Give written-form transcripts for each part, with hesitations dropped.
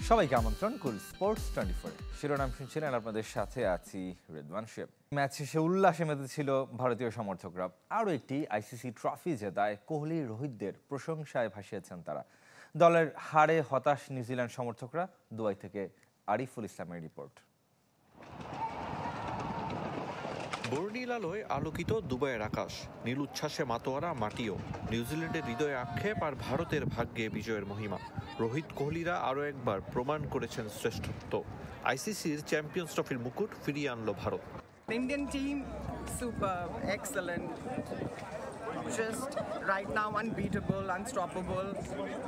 সবাইকে আমন্ত্রণ কুল স্পোর্টস 24 শিরোনাম শুনছিলেন, আপনাদের সাথে আছি রেদওয়ান শেব। ম্যাচ শেষে উল্লাসে মেতেছিল ভারতীয় সমর্থকরা। আরও একটি আইসিসি ট্রফি জেতায় কোহলি রোহিতদের প্রশংসায় ভাসিয়েছেন তারা। দলের হারে হতাশ নিউজিল্যান্ড সমর্থকরা। দুবাই থেকে আরিফুল ইসলামের রিপোর্ট। বর্ণিল আলোয় আলোকিত দুবাইয়ের আকাশ, নীল উচ্ছ্বাসে মাতোয়ারা মাটিও। নিউজিল্যান্ডের হৃদয়ে আক্ষেপ আর ভারতের ভাগ্যে বিজয়ের মহিমা। রোহিত কোহলিরা আরও একবার প্রমাণ করেছেন শ্রেষ্ঠত্ব। আইসিসির চ্যাম্পিয়ন্স ট্রফির মুকুট ফিরিয়ে আনলো Bharat. Indian team, superb, excellent. Just right now unbeatable, unstoppable,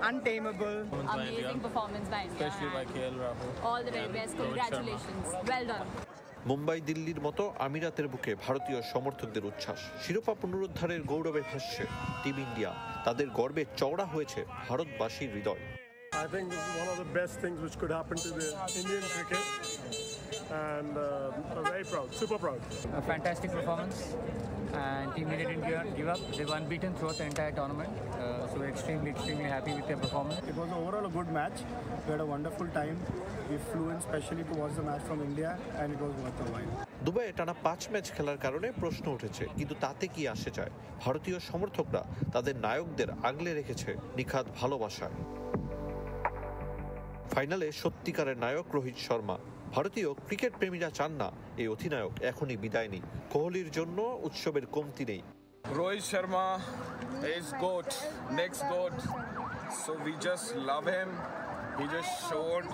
untamable. Amazing performance by India. Especially by KL Rahul. All the very best. Congratulations. Well done. Mumbai দিল্লির মতো আমিরাতের বুকে ভারতীয় সমর্থকদের উচ্ছ্বাস। শিরোপা পুনরুদ্ধারের গৌরবে ভাসছে টিম ইন্ডিয়া। তাদের গর্বে চওড়া হয়েছে ভারতবাসীর হৃদয়। I think this is one of the best things which could happen to the Indian cricket, and I'm very proud, super proud. A fantastic performance, and Team India didn't give up. They were unbeaten throughout the entire tournament, so we're extremely happy with their performance. It was overall a good match. We had a wonderful time. We flew in specially to watch the match from India, and it was worth the while. দুবাইয়ে টানা 5 match খেলার কারণে প্রশ্ন উঠেছে, কিন্তু তাতে কি আসে যায়? ভারতীয় সমর্থকরা তাদের নায়কদের আগলে রেখেছে নিখাদ ভালোবাসায়। ফাইনালে সত্যিকারের নায়ক রোহিত শর্মা। ভারতীয় ক্রিকেট প্রেমীরা চান না এই অধিনায়ক এখনই বিদায় নিক। কোহলির জন্য উৎসবের কমতি নেই। Rohit Sharma is GOAT, next GOAT. So we just love him. He just showed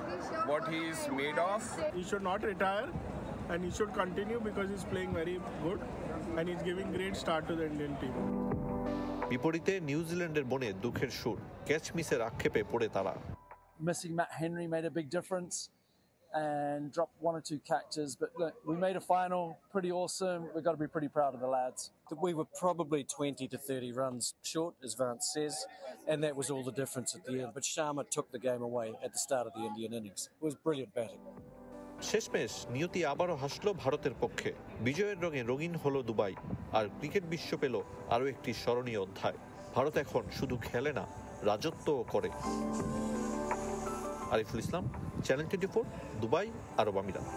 what he is made of. He should not retire, and he should continue because he's playing very good, and he's giving great start to the Indian team. বিপরীতে নিউজিল্যান্ডের বনে দুঃখের সুর, catch মিসের আক্ষেপে পড়ে তারা। Missing Matt Henry made a big difference and dropped 1 or 2 catches, but look, we made a final, pretty awesome. We've got to be pretty proud of the lads. We were probably 20 to 30 runs short, as Vance says, and that was all the difference at the end. But Sharma took the game away at the start of the Indian innings. It was brilliant batting. শেষমেশ নিয়তি আবারও হাসল ভারতের পক্ষে। বিজয়ের রঙে রঙিন হলো দুবাই, আর ক্রিকেট বিশ্ব পেল আরও একটি স্মরণীয় অধ্যায়। ভারত এখন শুধু খেলে না, রাজত্বও করে। আরিফুল ইসলাম, চ্যানেল 24, দুবাই, আরব আমিরাত।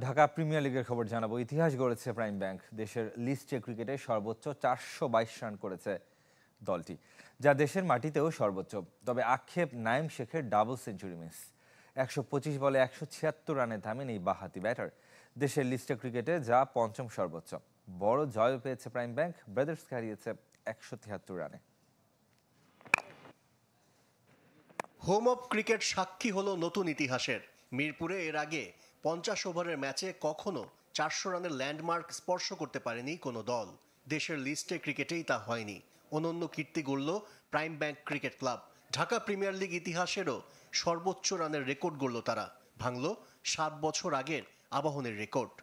ঢাকা প্রিমিয়ার লিগের খবর জানাবো। ইতিহাস গড়েছে প্রাইম ব্যাংক। দেশের লিস্টে ক্রিকেটে সর্বোচ্চ 422 রান করেছে দলটি, যা দেশের মাটিতেও সর্বোচ্চ। তবে আক্ষেপ নাইম শেখের ডাবল সেঞ্চুরি মিস। 125 বলে 176 রানে থামেন এই বাঁহাতি ব্যাটার। দেশের লিস্টে ক্রিকেটে যা পঞ্চম সর্বোচ্চ। বড় জয় পেয়েছে প্রাইম ব্যাংক, ব্রাদার্সকে হারিয়েছে 173 রানে। হোম অফ ক্রিকেট সাক্ষী হলো নতুন ইতিহাসের। মিরপুরে এর আগে 50 ওভারের ম্যাচে কখনো 400 রানের ল্যান্ডমার্ক স্পর্শ করতে পারেনি কোনো দল। দেশের লিস্টে ক্রিকেটেই তা হয়নি। অনন্য কীর্তি গড়ল Prime Bank Cricket Club. Dhaka Premier League ইতিহাসেরও সর্বোচ্চ রানের রেকর্ড গড়ল তারা। ভাঙল 7 বছর আগের আবাহনের রেকর্ড।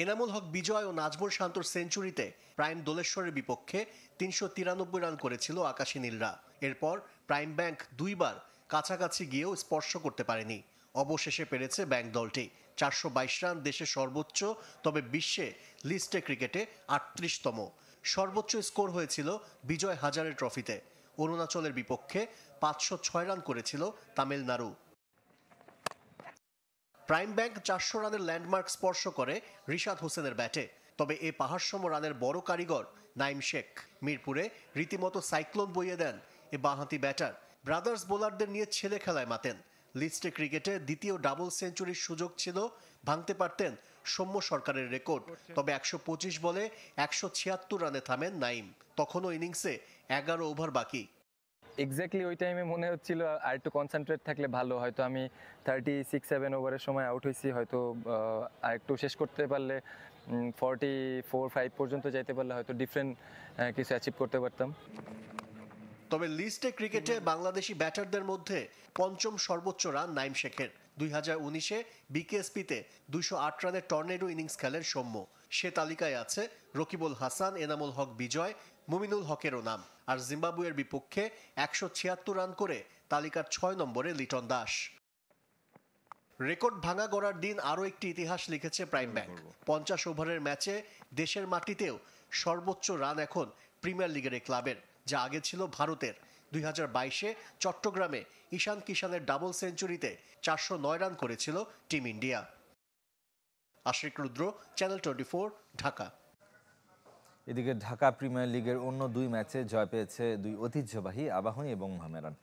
এনামুল হক বিজয় ও নাজমুল শান্তর সেঞ্চুরিতে প্রাইম দোলেশ্বরের বিপক্ষে 393 রান করেছিল আকাশী নীলরা। এরপর প্রাইম ব্যাংক 2 বার কাছাকাছি গিয়েও স্পর্শ করতে পারেনি। অবশেষে পেরেছে ব্যাংক দলটি। 422 রান দেশের সর্বোচ্চ, তবে বিশ্বে লিস্টে ক্রিকেটে 38তম। সর্বোচ্চ স্কোর হয়েছিল বিজয় হাজারে ট্রফিতে। অরুণাচলের বিপক্ষে 506 রান করেছিল তামিলনাড়ু। প্রাইম ব্যাংক 400 রানের ল্যান্ডমার্ক স্পর্শ করে রিশাদ হোসেনের ব্যাটে। তবে এ পাহাড়সম রানের বড় কারিগর নাইম শেখ। মিরপুরে রীতিমতো সাইক্লোন বইয়ে দেন এ বাঁহাতি ব্যাটার। ব্রাদার্স বোলারদের নিয়ে ছেলে খেলায় মাতেন। লিস্টে ক্রিকেটে দ্বিতীয় ডাবল সেঞ্চুরির সুযোগ ছিল, ভাঙতে পারতেন সৌম্য সরকারের রেকর্ড। তবে 125 বলে 176 রানে থামেন নাইম। তখনও ইনিংসে 11 ওভার বাকি। এক্স্যাক্টলি ওই টাইমে মনে হচ্ছিল আর একটু কনসেন্ট্রেট থাকলে ভালো, হয়তো আমি 36-7 ওভারের সময় আউট হয়েছি, হয়তো আর একটু শেষ করতে পারলে 44-5 পর্যন্ত যাইতে পারলে হয়তো ডিফারেন্ট কিছু অ্যাচিভ করতে পারতাম। তবে লিস্টে ক্রিকেটে বাংলাদেশি ব্যাটারদের মধ্যে পঞ্চম সর্বোচ্চ রান নাইম শেখের। 2019-এ বিকেএসপিতে 208 রানের টর্নেডো ইনিংস খেলেন সৌম্য। সে তালিকায় আছে রকিবুল হাসান, এনামুল হক বিজয়, মুমিনুল হকেরও নাম। আর জিম্বাবুয়ের বিপক্ষে 176 রান করে তালিকার 6 নম্বরে লিটন দাস। রেকর্ড ভাঙা গড়ার দিন আরও একটি ইতিহাস লিখেছে প্রাইম ব্যাংক। 50 ওভারের ম্যাচে দেশের মাটিতেও সর্বোচ্চ রান এখন প্রিমিয়ার লিগের এই ক্লাবের, যা আগে ছিল ভারতের। 2022-এ চট্টগ্রামে ঈশান কিষানের ডাবল সেঞ্চুরিতে 409 রান করেছিল টিম ইন্ডিয়া। আশিক রুদ্র, চ্যানেল 24, ঢাকা। এদিকে ঢাকা প্রিমিয়ার লিগের অন্য 2 ম্যাচে জয় পেয়েছে 2 ঐতিহ্যবাহী আবাহনী এবং মোহামেডান।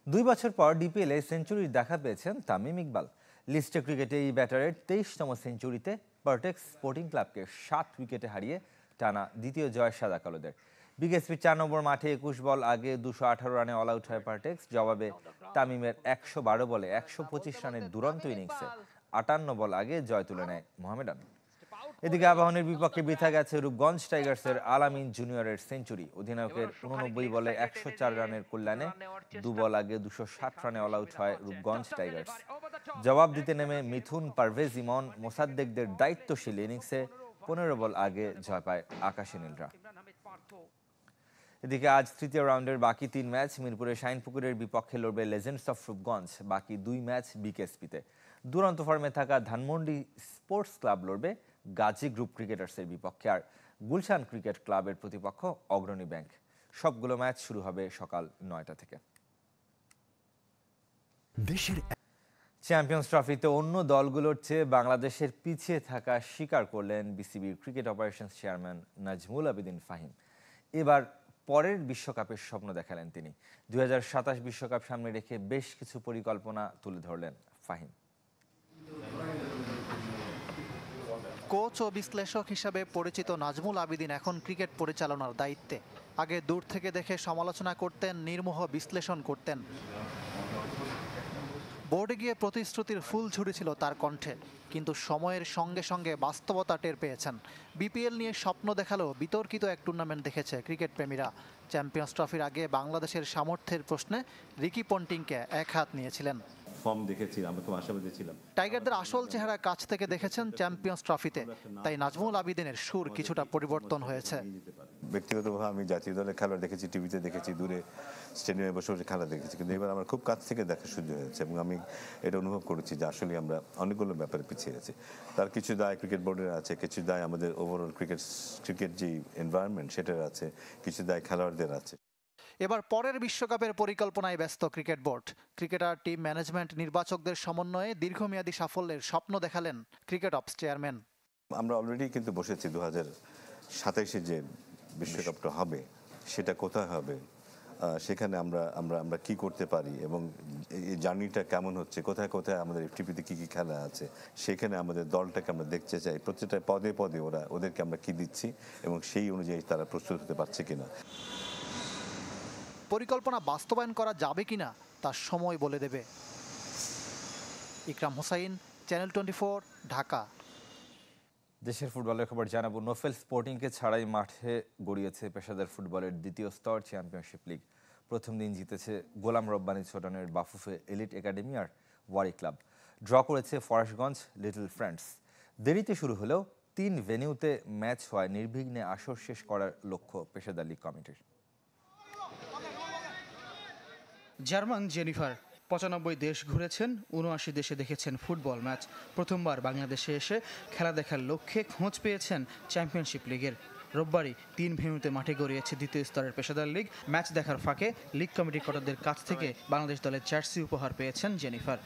2 বছর পর ডিপিএলে সেঞ্চুরির দেখা পেয়েছেন তামিম ইকবাল। লিস্টে ক্রিকেটে এই ব্যাটারের 23তম সেঞ্চুরিতে পার্টেক্স স্পোর্টিং ক্লাবকে 7 উইকেটে হারিয়ে টানা দ্বিতীয় জয় সাদা কালোদের। বিকেএসপি 4 নম্বর মাঠে 21 বল আগে 218 রানে অল আউট হয় পার্টেক্স। জবাবে তামিমের 112 বলে 125 রানের দুরন্ত ইনিংসে 58 বল আগে জয় তুলে নেয় মোহামেডান। এদিকে আবাহনীর বিপক্ষে বৃথা গেছে রূপগঞ্জ টাইগার্সের আলামিন জুনিয়রের সেঞ্চুরি। অধিনায়কের 89 বলে 104 রানের কল্যাণে 2 বল আগে 260 রানে অল আউট হয় রূপগঞ্জ টাইগার্স। জবাব দিতে নেমে মিথুন, পারভেজ ইমন, মোসাদ্দেকদের দায়িত্বশীল ইনিংসে 15 বল আগে জয় পায় আকাশী নীলরা। এদিকে আজ তৃতীয় রাউন্ডের বাকি 3 ম্যাচ। মিরপুরে শাইনপুকুরের বিপক্ষে লড়বে লেজেন্ডস অফ রূপগঞ্জ। বাকি 2 ম্যাচ বিকেএসপিতে। দুরন্ত ফর্মে থাকা ধানমন্ডি স্পোর্টস ক্লাব লড়বে গাজী গ্রুপ ক্রিকেটার্সের বিপক্ষে। আর গুলশান ক্রিকেট ক্লাবের প্রতিপক্ষ অগ্রণী ব্যাংক। সবগুলো ম্যাচ শুরু হবে সকাল 9টা থেকে। চ্যাম্পিয়ন্স ট্রফিতে অন্য দলগুলোর চেয়ে বাংলাদেশের পিছিয়ে থাকা স্বীকার করলেন বিসিবির cricket operations chairman Nazmul Abedin Fahim. এবার পরের বিশ্বকাপের স্বপ্ন দেখালেন তিনি। 2027 বিশ্বকাপ সামনে রেখে বেশ কিছু পরিকল্পনা তুলে ধরলেন ফাহিম। কোচ ও বিশ্লেষক হিসাবে পরিচিত নাজমুল আবেদিন এখন ক্রিকেট পরিচালনার দায়িত্বে। আগে দূর থেকে দেখে সমালোচনা করতেন, নির্মোহ বিশ্লেষণ করতেন। বোর্ডে গিয়ে প্রতিশ্রুতির ফুল ঝুড়েছিল তার কণ্ঠে, কিন্তু সময়ের সঙ্গে সঙ্গে বাস্তবতা টের পেয়েছেন। বিপিএল নিয়ে স্বপ্ন দেখালেও বিতর্কিত এক টুর্নামেন্ট দেখেছে ক্রিকেট প্রেমীরা। চ্যাম্পিয়ন্স ট্রফির আগে বাংলাদেশের সামর্থ্যের প্রশ্নে রিকি পন্টিংকে এক হাত নিয়েছিলেন। ফর্ম দেখেছি, আমি খুব আশাবাদী ছিলাম। টাইগারদের আসল চেহারা কাছ থেকে দেখেছেন চ্যাম্পিয়ন্স ট্রফিতে, তাই নাজমুল আবেদিনের সুর কিছুটা পরিবর্তন হয়েছে। ব্যক্তিগতভাবে আমি জাতীয় দলের খেলা দেখেছি, টিভিতে দেখেছি, দূরে স্টেডিয়ামে বসে বসে খেলা দেখেছি, কিন্তু এবার আমার খুব কাছ থেকে দেখার সুযোগ হয়েছে এবং আমি এটা অনুভব করেছি যে আসলে আমরা অনেকগুলো ব্যাপারে পিছিয়ে আছি। তার কিছু দায় ক্রিকেট বোর্ডের আছে, কিছু দায় আমাদের ওভারঅল ক্রিকেট যে এনভায়রনমেন্ট সেটার আছে, কিছু দায় খেলোয়াড়দের আছে। এবার পরের বিশ্বকাপের পরিকল্পনায় ব্যস্ত cricket board. Cricketer, team management, নির্বাচকদের সমন্বয়ে দীর্ঘমেয়াদী সাফল্যের স্বপ্ন দেখালেন ক্রিকেট অপস চেয়ারম্যান। আমরা অলরেডি কিন্তু বসেছি 2027-এ যে বিশ্বকাপটা হবে সেটা কোথায় হবে, সেখানে আমরা কি করতে পারি এবং এই জার্নিটা কেমন হচ্ছে, কোথায় কোথায় আমাদের এফটিপিতে কি কি খেলা আছে, সেখানে আমাদের দলটাকে আমরা দেখতে চাই। প্রত্যেকটা পদে পদে ওদেরকে আমরা কি দিচ্ছি এবং সেই অনুযায়ী তারা প্রস্তুত হতে পারছে কিনা। পরিকল্পনা বাস্তবায়ন করা যাবে কিনা তার সময় বলে দেবে। ইকরাম হোসাইন, চ্যানেল 24, ঢাকা। দেশের ফুটবলের খবর জানাবো। নোফেল স্পোর্টিংকে ছাড়াই মাঠে গড়িয়েছে পেশাদার ফুটবলের দ্বিতীয় স্তর চ্যাম্পিয়নশিপ লিগ। প্রথম দিন জিতেছে গোলাম রব্বানী ছোটনের বাফুফে এলিট একাডেমি আর ওয়ারি ক্লাব। ড্র করেছে ফরাশগঞ্জ লিটল ফ্রেন্ডস। দেরিতে শুরু হলেও 3 ভেন্যুতে ম্যাচ হওয়ায় নির্বিঘ্নে আসর শেষ করার লক্ষ্য পেশাদার লিগ কমিটির। জার্মান জেনিফার 95 দেশ ঘুরেছেন, 79 দেশে দেখেছেন ফুটবল ম্যাচ। প্রথমবার বাংলাদেশে এসে খেলা দেখার লক্ষ্যে খোঁজ পেয়েছেন চ্যাম্পিয়নশিপ লিগের। রোববারই 3 ভেন্যুতে মাঠে গড়িয়েছে দ্বিতীয় স্তরের পেশাদার লিগ। ম্যাচ দেখার ফাঁকে লিগ কমিটি কর্তাদের কাছ থেকে বাংলাদেশ দলের জার্সি উপহার পেয়েছেন জেনিফার।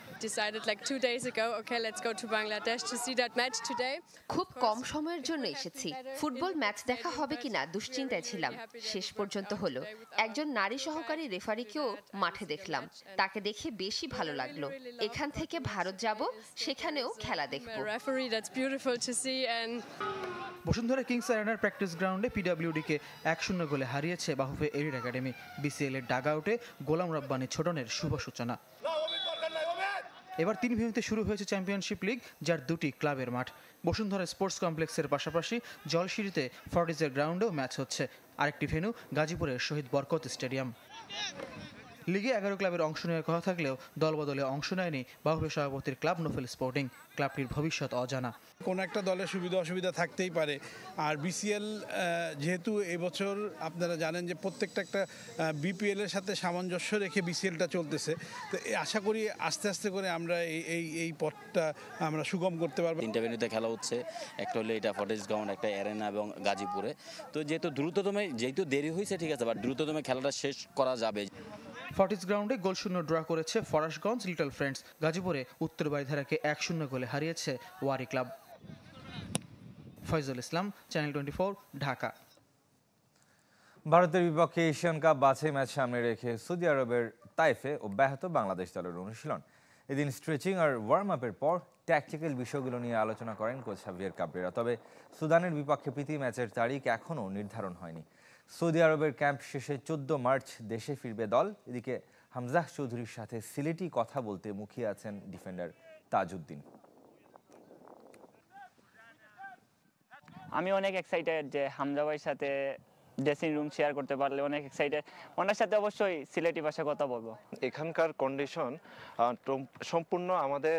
খুব কম সময়ের জন্য এসেছি। ফুটবল ম্যাচ দেখা হবে কিনা দুশ্চিন্তায় ছিলাম, শেষ পর্যন্ত হলো। একজন নারী সহকারী রেফারিকেও মাঠে দেখলাম, তাকে দেখে বেশি ভালো লাগলো। এখান থেকে ভারত যাব, সেখানেও খেলা দেখব। বসুন্ধরা কিংস অ্যারেনার প্র্যাকটিস গ্রাউন্ডে পিডব্লিউডিকে 1-0 গোলে হারিয়েছে বাফুফে এলিট একাডেমি। বিসিএল এর ডাগ আউটে গোলাম রব্বানী ছোটনের শুভ সূচনা। এবার 3 ভেন্যুতে শুরু হয়েছে চ্যাম্পিয়নশিপ লিগ, যার 2টি ক্লাবের মাঠ। বসুন্ধরা স্পোর্টস কমপ্লেক্সের পাশাপাশি জলশিরিতে ফর্টিজের গ্রাউন্ডেও ম্যাচ হচ্ছে। আরেকটি ভেন্যু গাজীপুরের শহীদ বরকত স্টেডিয়াম। লিগে 11 ক্লাবের অংশ নেওয়ার কথা থাকলেও দলবদলে অংশ নেয়নি বাফুফে সভাপতির ক্লাব নফেল স্পোর্টিং। ক্লাবটির ভবিষ্যৎ অজানা। কোনো একটা দলের সুবিধা অসুবিধা থাকতেই পারে। আর বিসিএল যেহেতু এবছর আপনারা জানেন যে প্রত্যেকটা একটা বিপিএল এর সাথে সামঞ্জস্য রেখে বিসিএলটা চলতেছে, তো আশা করি আস্তে আস্তে করে আমরা এই পথটা আমরা সুগম করতে পারবো। 3টা ভেন্যুতে খেলা হচ্ছে, একটা হলো এটা ফরেজ গ্রাউন্ড, একটা অ্যারেনা এবং গাজীপুরে। তো যেহেতু দেরি হয়েছে ঠিক আছে, বাট দ্রুততমে খেলাটা শেষ করা যাবে। ফর্টিস গ্রাউন্ডে গোলশূন্য ড্র করেছে ফরাশগঞ্জ লিটল ফ্রেন্ডস। গাজীপুরে উত্তর বারিধারাকে 1-0 গোলে হারিয়েছে ওয়ারি ক্লাব। ফয়জুল ইসলাম, চ্যানেল 24, ঢাকা। ভারতের বিপক্ষে এশিয়ান কাপ বাছাই ম্যাচ সামনে রেখে সৌদি আরবের তাইফে অব্যাহত বাংলাদেশ দলের অনুশীলন। এদিন স্ট্রেচিং আর ওয়ার্ম আপের পর ট্যাকটিক্যাল বিষয়গুলো নিয়ে আলোচনা করেন কোচ হাভিয়ার কাবরেরা। তবে সুদানের বিপক্ষে প্রীতি ম্যাচের তারিখ এখনও নির্ধারণ হয়নি। সৌদি আরবের ক্যাম্প শেষে 14 মার্চ দেশে ফিরবে দল। এদিকে হামজাহ চৌধুরীর সাথে সিলেটি কথা বলতে মুখিয়ে আছেন ডিফেন্ডার তাজউদ্দিন। আমি অনেক এক্সাইটেড যে হামজা ভাইয়ের সাথে ড্রেসিং রুম শেয়ার করতে পারলে অনেক এক্সাইটেড। ওনার সাথে অবশ্যই সিলেটি ভাষায় কথা বলবো। এখানকার কন্ডিশন সম্পূর্ণ আমাদের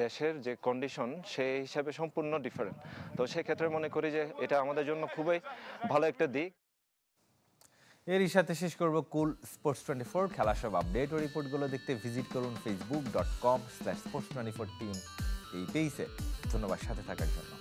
দেশের যে কন্ডিশন সেই হিসাবে সম্পূর্ণ ডিফারেন্ট। তো সেক্ষেত্রে মনে করি যে এটা আমাদের জন্য খুবই ভালো একটা দিক। এরই সাথে শেষ করব কুল স্পোর্টস 24। খেলা সব আপডেট ও রিপোর্টগুলো দেখতে ভিজিট করুন facebook.com/sports24 team এই পেজে। ধন্যবাদ সাথে থাকার জন্য।